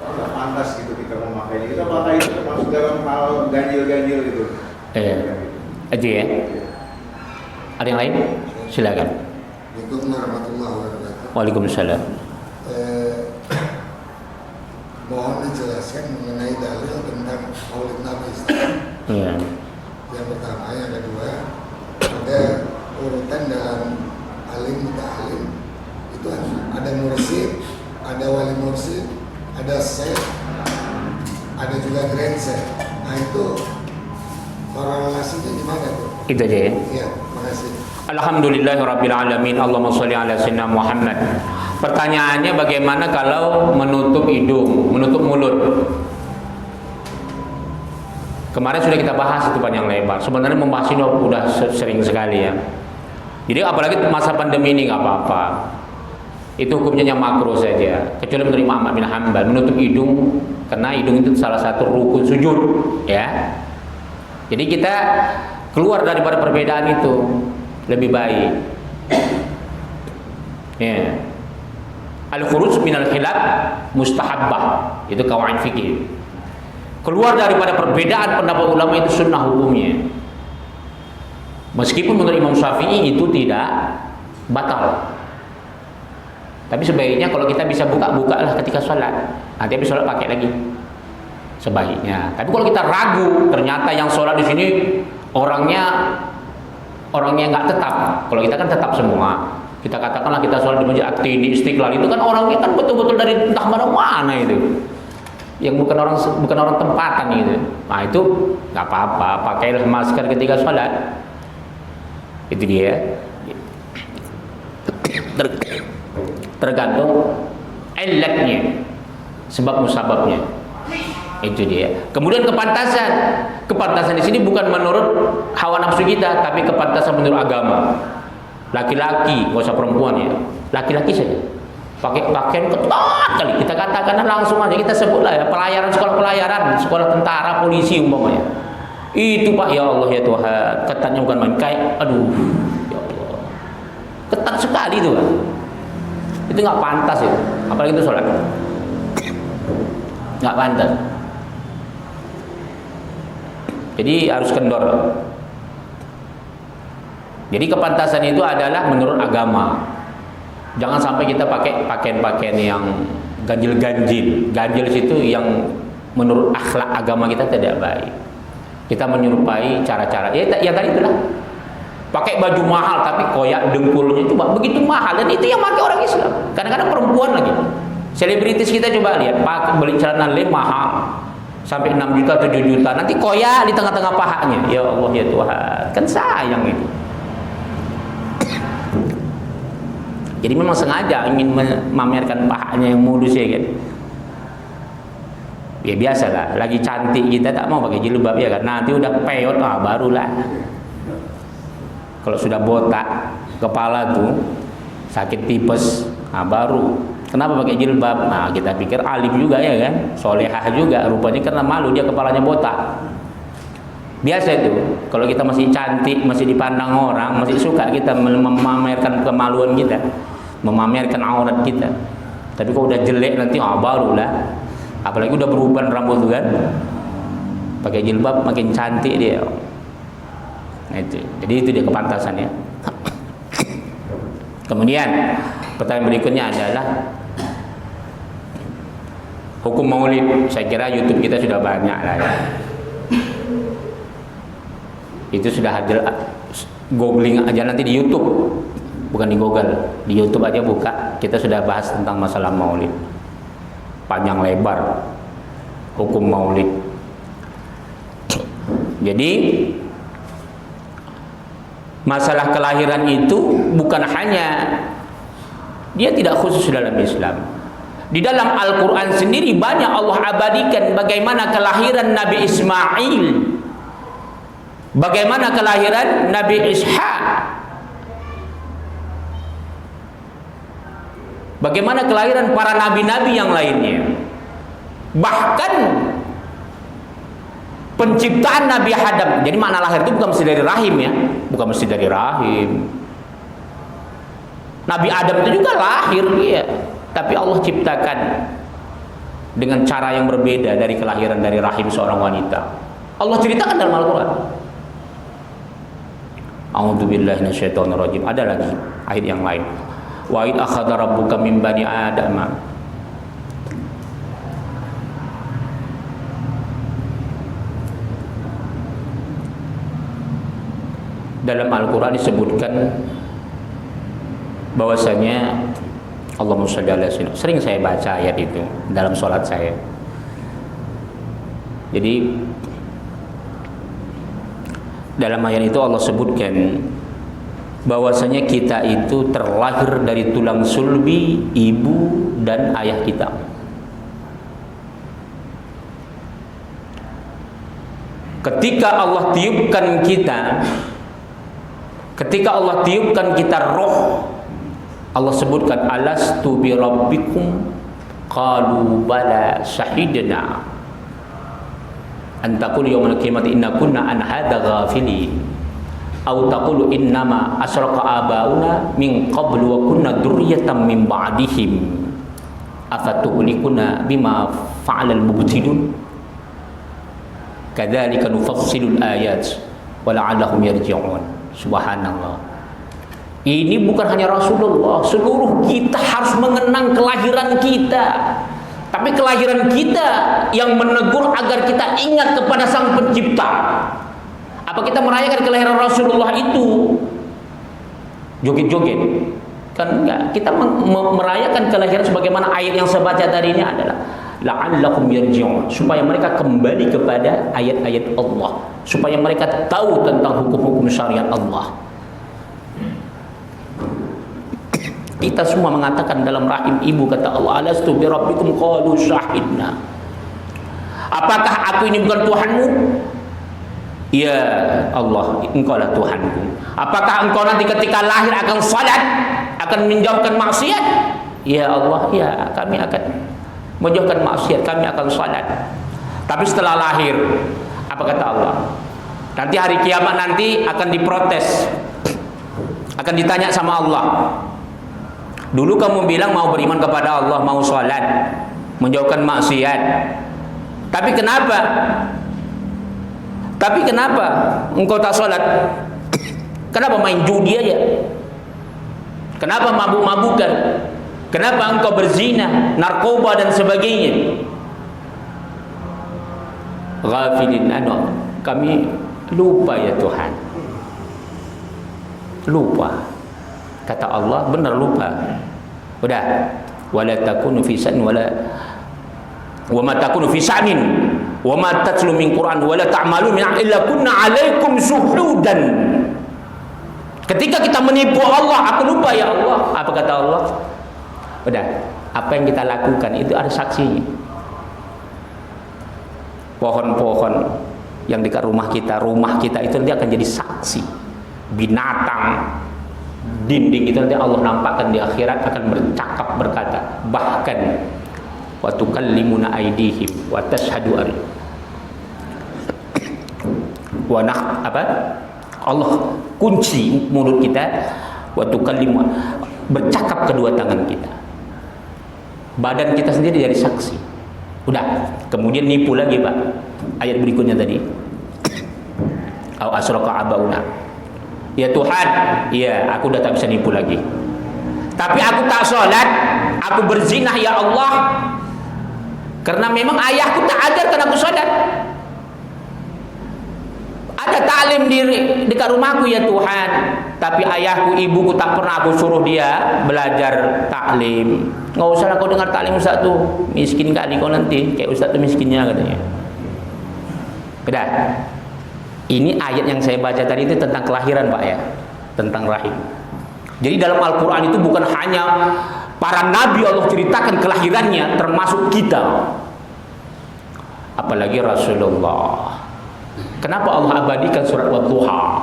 orang nggak pantas gitu kita memakainya. Kita pakai itu termasuk dalam hal ganjil-ganjil gitu. Iya. Aja ya. Ada yang lain? Silakan. Assalamualaikum warahmatullahi wabarakatuh. Waalaikumsalam. Mohon dijelaskan mengenai dalil tentang Maulid Nabi. Iya. Yang pertama, yang kedua, ada urutan dalam alim muta'alim. Itu ada mursyid, ada wali mursyid, ada syekh, ada juga grand syekh. Nah itu korelasinya gimana tuh? Itu aja ya. Iya, makasih. Alhamdulillahirabbil alamin. Allahumma shalli ala sayyidina Muhammad. Pertanyaannya bagaimana kalau menutup hidung, menutup mulut? Kemarin sudah kita bahas itu panjang lebar. Sebenarnya membahas ini sudah sering sekali ya. Jadi apalagi masa pandemi ini nggak apa-apa. Itu hukumnya yang makruh saja. Kecuali menerima Ahmad bin Hanbal menutup hidung, karena hidung itu salah satu rukun sujud, ya. Jadi kita keluar daripada perbedaan itu lebih baik. Ya. Al-khuruj minal khilaf mustahabbah. Itu qawaid fikih. Keluar daripada perbedaan pendapat ulama itu sunnah hukumnya. Meskipun menurut Imam Syafi'i itu tidak batal. Tapi sebaiknya kalau kita bisa buka lah ketika sholat. Nanti habis sholat pakai lagi. Sebaiknya. Tapi kalau kita ragu, ternyata yang sholat di sini orangnya nggak tetap. Kalau kita kan tetap semua. Kita katakanlah kita sholat di Masjid At-Tini Istiqlal, itu kan orangnya kan betul-betul dari entah mana itu. Yang bukan orang tempatan gitu. Nah itu nggak apa-apa. Pakailah masker ketika sholat. Itu dia. Tergantung illatnya, sebab musababnya. Itu dia. Kemudian kepantasan di sini bukan menurut hawa nafsu kita, tapi kepantasan menurut agama. Laki-laki, nggak usah perempuan ya, laki-laki saja pakai pakaian ketat kali. Kita katakan langsung aja, kita sebutlah ya, pelayaran, sekolah tentara, polisi umpamanya. Itu Pak, ya Allah ya Tuhan, ketatnya bukan main. Kayak aduh ya Allah, ketat sekali itu Pak. Itu nggak pantas itu, apalagi itu sholat, nggak pantas. Jadi harus kendor. Jadi kepantasan itu adalah menurut agama. Jangan sampai kita pakai pakaian-pakaian yang ganjil-ganjil. Ganjil itu yang menurut akhlak agama kita tidak baik. Kita menyerupai cara-cara ya tadi itulah. Pakai baju mahal tapi koyak dengkulnya itu begitu mahal, dan itu yang pakai orang Islam. Kadang-kadang perempuan lagi. Selebritis kita coba lihat, pakai beli celana lem mahal sampai 6 juta 7 juta, nanti koyak di tengah-tengah pahanya. Ya Allah ya Tuhan, kan sayang itu. Jadi memang sengaja ingin memamerkan pahanya yang mulus ya kan. Ya biasalah, lagi cantik kita tak mau pakai jilbab ya kan. Nanti udah peot barulah. Kalau sudah botak kepala tuh sakit tipes, baru. Kenapa pakai jilbab? Nah, kita pikir alim juga ya kan, solehah juga. Rupanya karena malu dia kepalanya botak. Biasa itu. Kalau kita masih cantik, masih dipandang orang, masih suka kita memamerkan kemaluan kita, memamerkan aurat kita. Tapi kalau udah jelek nanti barulah. Apalagi udah beruban rambut tuh kan. Pakai jilbab makin cantik dia. Nah, itu. Jadi itu dia kepantasannya. Kemudian pertanyaan berikutnya adalah hukum maulid. Saya kira YouTube kita sudah banyak lah ya. Itu sudah hadir, googling aja nanti di YouTube, bukan di Google, di YouTube aja buka. Kita sudah bahas tentang masalah maulid panjang lebar, hukum maulid. Jadi masalah kelahiran itu bukan hanya, dia tidak khusus dalam Islam. Di dalam Al-Quran sendiri banyak Allah abadikan bagaimana kelahiran Nabi Ismail, bagaimana kelahiran Nabi Ishaq, bagaimana kelahiran para nabi-nabi yang lainnya. Bahkan penciptaan Nabi Adam. Jadi makna lahir itu bukan mesti dari rahim ya, bukan mesti dari rahim. Nabi Adam itu juga lahir dia, tapi Allah ciptakan dengan cara yang berbeda dari kelahiran dari rahim seorang wanita. Allah ceritakan dalam Al-Quran. A'udzubillahi minasyaitonirrajim. Ada lagi ayat yang lain. Wa id akhadha rabbuka min bani adama. Dalam Al-Quran disebutkan bahwasanya Allahumma shalli ala sayyidina. Sering saya baca ayat itu dalam sholat saya. Jadi dalam ayat itu Allah sebutkan bahwasanya kita itu terlahir dari tulang sulbi ibu dan ayah kita. Ketika Allah tiupkan kita, roh, Allah sebutkan alastu bi rabbikum qalu bala syahidna an taqulu yawmal qiyamati inna kunna an hadza ghafilin aw taqulu innama asraqa abauna min qablu wa kunna dzurriyyatan min ba'dihim afatuhlikuna bima fa'ala al-mubtilun kadzalika nufassilul ayat wa la'allahum yarji'un. Subhanallah. Ini bukan hanya Rasulullah, seluruh kita harus mengenang kelahiran kita. Tapi kelahiran kita yang menegur agar kita ingat kepada Sang Pencipta. Apa kita merayakan kelahiran Rasulullah itu joget-joget? Kan enggak. Kita merayakan kelahiran sebagaimana ayat yang saya baca tadi ini adalah la'allakum yarji'un, supaya mereka kembali kepada ayat-ayat Allah, supaya mereka tahu tentang hukum-hukum syariat Allah. Kita semua mengatakan dalam rahim ibu, kata Allah, alastu bi rabbikum qalu syahidna. Apakah aku ini bukan Tuhanmu? Ya Allah, engkau lah Tuhanku. Apakah engkau nanti ketika lahir akan salat, akan menjauhkan maksiat? Ya Allah, ya, kami akan menjauhkan maksiat, kami akan salat. Tapi setelah lahir, apa kata Allah? Nanti hari kiamat nanti akan diprotes, akan ditanya sama Allah. Dulu kamu bilang mau beriman kepada Allah, mau sholat, menjauhkan maksiat. Tapi kenapa? Engkau tak sholat? Kenapa main judi aja? Kenapa mabuk-mabukan? Kenapa engkau berzina, narkoba dan sebagainya? Ghafilin anu, kami lupa ya Tuhan. Lupa. Kata Allah, benar lupa. Udah, wala takunu fi sa'in wala wa ma takunu fi sa'in wa ma tatlu min Qur'an wala ta'malu min illa kunna 'alaikum syuhudan. Ketika kita menipu Allah, aku lupa ya Allah. Apa kata Allah? Udah, apa yang kita lakukan itu ada saksinya. Pohon-pohon yang dekat rumah kita itu nanti akan jadi saksi. Binatang, dinding itu nanti Allah nampakkan di akhirat akan berkata, bahkan wa tukallimuna aydihim wa tashhadu Allah kunci mulut kita, wa tukallimu, bercakap kedua tangan kita, badan kita sendiri jadi saksi. Udah, kemudian nipu lagi Pak, ayat berikutnya tadi, au asraqa abauna. Ya Tuhan, ya aku udah tak bisa nipu lagi. Tapi aku tak sholat, aku berzinah ya Allah, karena memang ayahku tak ajarkan aku sholat. Ada taklim di dekat rumahku ya Tuhan, tapi ayahku, ibuku tak pernah aku suruh dia belajar taklim. Nggak usah kau dengar taklim Ustaz tuh, miskin kali kau nanti, kayak Ustaz tuh miskinnya katanya. Udah. Ini ayat yang saya baca tadi itu tentang kelahiran Pak ya, tentang rahim. Jadi dalam Al-Quran itu bukan hanya para nabi Allah ceritakan kelahirannya, termasuk kita. Apalagi Rasulullah. Kenapa Allah abadikan surat Wadduha?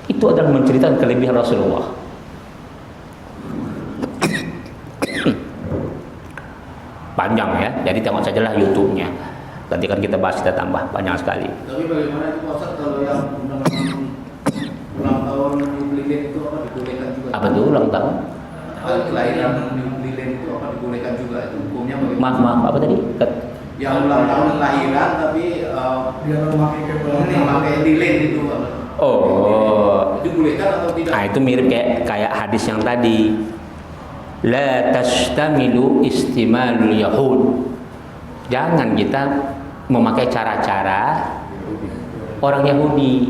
Itu adalah menceritakan kelebihan Rasulullah. Panjang ya, jadi tengok sajalah YouTube-nya. Nanti kan kita bahas, kita tambah banyak sekali. Tapi bagaimana itu Pak Ustaz kalau yang ulang tahun lilin itu apa dibolehkan juga? Apa itu ulang tahun? Kelahiran lilin itu apa dibolehkan juga? Itu hukumnya bagaimana? Maaf, apa tadi? Yang ulang tahun lahiran tapi dia memakai lilin itu Pak. Oh. Itu dibolehkan atau tidak? Nah, itu mirip kayak hadis yang tadi. La tashtamilu istimalul yahud. Jangan kita memakai cara-cara orang Yahudi.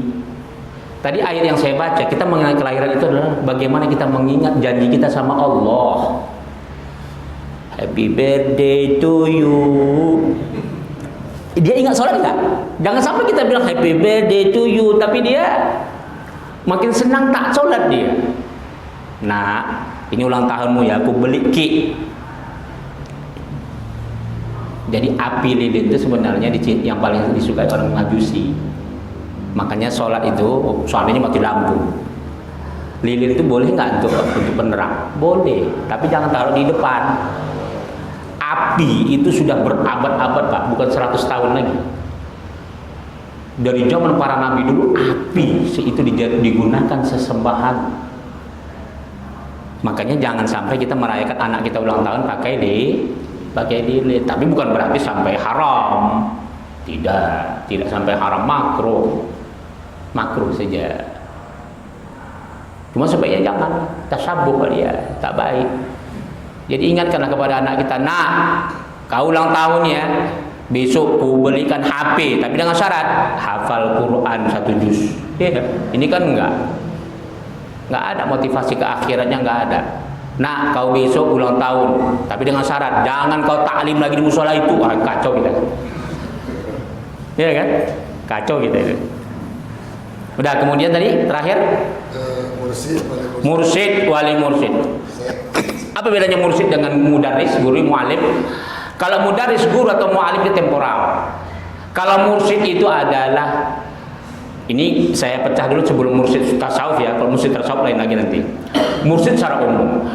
Tadi ayat yang saya baca, kita mengenai kelahiran itu adalah bagaimana kita mengingat janji kita sama Allah. Happy birthday to you. Dia ingat sholat enggak? Jangan sampai kita bilang happy birthday to you, tapi dia makin senang tak sholat dia. Nah, ini ulang tahunmu ya, aku beli cake. Jadi api lilin itu sebenarnya yang paling disukai orang Majusi. Makanya sholat itu soalnya mati lampu. Lilin itu boleh nggak untuk penerang? Boleh, tapi jangan taruh di depan. Api itu sudah berabad-abad Pak, bukan 100 tahun lagi. Dari zaman para nabi dulu api itu digunakan sesembahan. Makanya jangan sampai kita merayakan anak kita ulang tahun pakai lilin, tapi bukan berarti sampai haram. Tidak sampai haram, makruh saja. Cuma sebaiknya jangan tasabuh dia, tak baik. Jadi ingatkanlah kepada anak kita, nak, kau ulang tahun ya, besok ku belikan HP, tapi dengan syarat hafal Quran 1 juz. Ya, ini kan enggak ada motivasi ke akhiratnya, enggak ada. Nak, kau besok ulang tahun, tapi dengan syarat jangan kau taklim lagi di musola itu. Wah, kacau kita. Ya kan? Kacau kita itu. Udah, kemudian tadi terakhir mursyid wali mursyid. Apa bedanya mursyid dengan mudarris, guru, muallim? Kalau mudarris, guru atau muallim itu temporal. Kalau mursyid itu adalah, ini saya pecah dulu sebelum mursyid tasawuf ya. Kalau mursyid tasawuf lain lagi nanti. Mursyid secara umum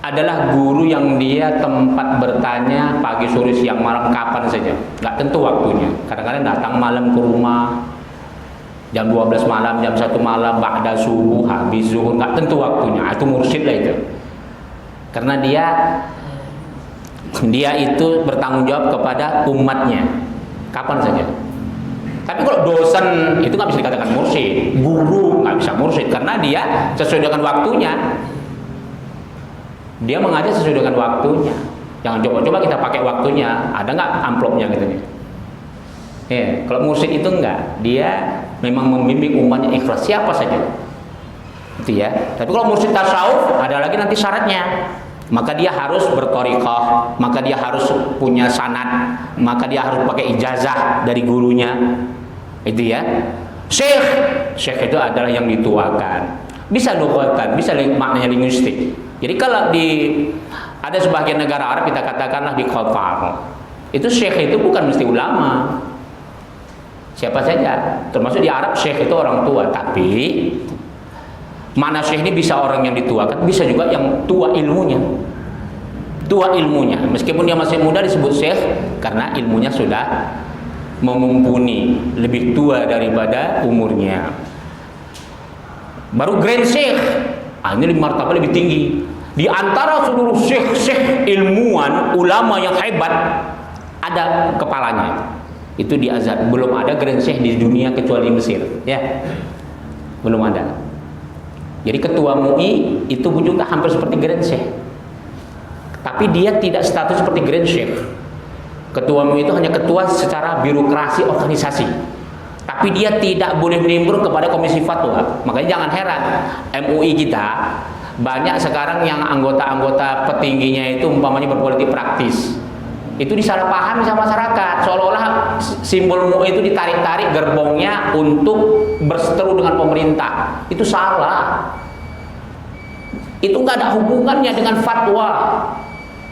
adalah guru yang dia tempat bertanya pagi, sore, siang, malam, kapan saja. Nggak tentu waktunya. Kadang-kadang datang malam ke rumah, jam 12 malam, jam 1 malam, ba'da subuh, habis zuhur, nggak tentu waktunya. Itu mursyid lah itu. Karena dia itu bertanggung jawab kepada umatnya kapan saja. Tapi kalau dosen itu nggak bisa dikatakan mursyid, guru nggak bisa mursyid karena dia sesuai dengan waktunya. Dia mengajar sesuai dengan waktunya. Jangan coba-coba kita pakai waktunya. Ada nggak amplopnya gitu nih? Kalau mursyid itu enggak, dia memang membimbing umatnya ikhlas siapa saja. Itu ya. Tapi kalau mursyid tasawuf ada lagi nanti syaratnya. Maka dia harus berthariqah, maka dia harus punya sanad, maka dia harus pakai ijazah dari gurunya. Itu ya. Syekh itu adalah yang dituakan. Bisa lughatan, bisa maknanya linguistik. Jadi kalau ada sebagian negara Arab kita katakanlah di Qatar, itu syekh itu bukan mesti ulama. Siapa saja, termasuk di Arab syekh itu orang tua, tapi mana syekh ini bisa orang yang dituakan, bisa juga yang tua ilmunya. Tua ilmunya, meskipun dia masih muda disebut syekh karena ilmunya sudah memumpuni, lebih tua daripada umurnya. Baru grand syekh, ini martabat lebih tinggi. Di antara seluruh syekh-syekh ilmuwan, ulama yang hebat, ada kepalanya. Itu di Azhar. Belum ada grand syekh di dunia kecuali di Mesir, ya. Belum ada. Jadi ketua MUI itu juga hampir seperti grand syekh. Tapi dia tidak status seperti grand syekh. Ketua MUI itu hanya ketua secara birokrasi organisasi. Tapi dia tidak boleh nimbrung kepada komisi fatwa. Makanya jangan heran MUI kita banyak sekarang yang anggota-anggota petingginya itu umpamanya berpolitik praktis. Itu disalahpahami sama masyarakat, seolah-olah simbol MUI itu ditarik-tarik gerbongnya untuk berseteru dengan pemerintah. Itu salah. Itu nggak ada hubungannya dengan fatwa.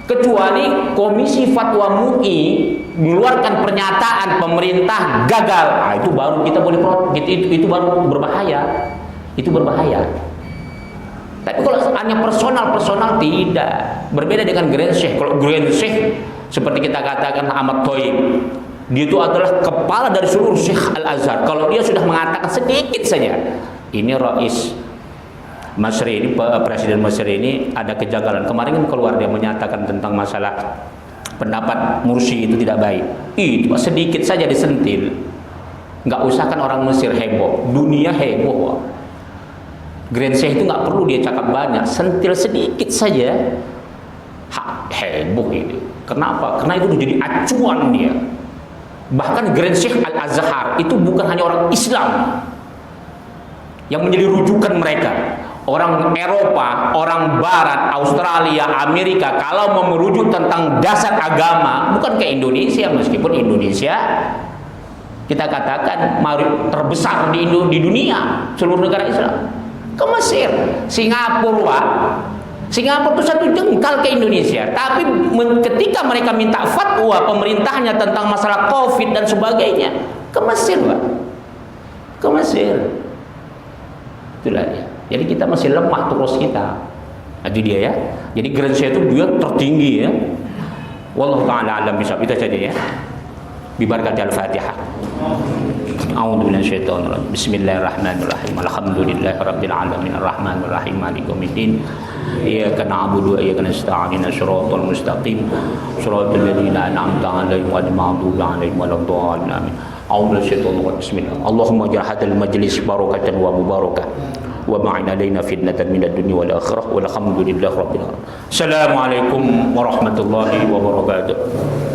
Kecuali Komisi Fatwa MUI mengeluarkan pernyataan pemerintah gagal, itu baru kita boleh itu baru berbahaya. Itu berbahaya. Tapi kalau hanya personal tidak. Berbeda dengan Grand Syekh. Kalau Grand Syekh seperti kita katakan Ahmad Thoib, dia itu adalah kepala dari seluruh Syekh Al-Azhar. Kalau dia sudah mengatakan sedikit saja, ini Rais Masri ini, Presiden Masri ini ada kejanggalan. Kemarin kan keluar dia menyatakan tentang masalah pendapat Mursi itu tidak baik. Itu sedikit saja disentil. Nggak usah kan orang Mesir heboh, dunia heboh. Grand Syekh itu nggak perlu dia cakap banyak, sentil sedikit saja heboh itu. Kenapa? Karena itu jadi acuan dia. Bahkan Grand Syekh Al-Azhar itu bukan hanya orang Islam yang menjadi rujukan mereka. Orang Eropa, orang Barat, Australia, Amerika, kalau mau merujuk tentang dasar agama, bukan ke Indonesia, meskipun Indonesia kita katakan terbesar di dunia, seluruh negara Islam. Ke Mesir, Singapura itu satu jengkal ke Indonesia. Tapi ketika mereka minta fatwa pemerintahnya tentang masalah COVID dan sebagainya, ke Mesir, Pak. Ke Mesir. Itulah dia. Jadi kita masih lemah terus kita. Itu dia ya. Jadi Grand Syekh itu dia tertinggi ya. Wallahu ta'ala alam bisawab. Itu saja ya. Bibarkat al-Fatihah. A'udzu billahi minasyaitonir rajim. Bismillahirrahmanirrahim. Alhamdulillahirabbil alamin arrahmanir rahim maliki yaumiddin. Iyyaka na'budu wa iyyaka nasta'in. Shiratal mustaqim. Shiratal ladzina an'amta 'alaihim ghairil maghdubi 'alaihim waladdallin. Amin. A'udzu billahi minasyaitonir rajim. Bismillah. Allahumma ij'al hadzal majlis barakatan wa mubarakah. wa ma'in alaina fitnatan minad dunya wal akhirah walhamdulillahi rabbil alamin. Assalamualaikum warahmatullahi wabarakatuh.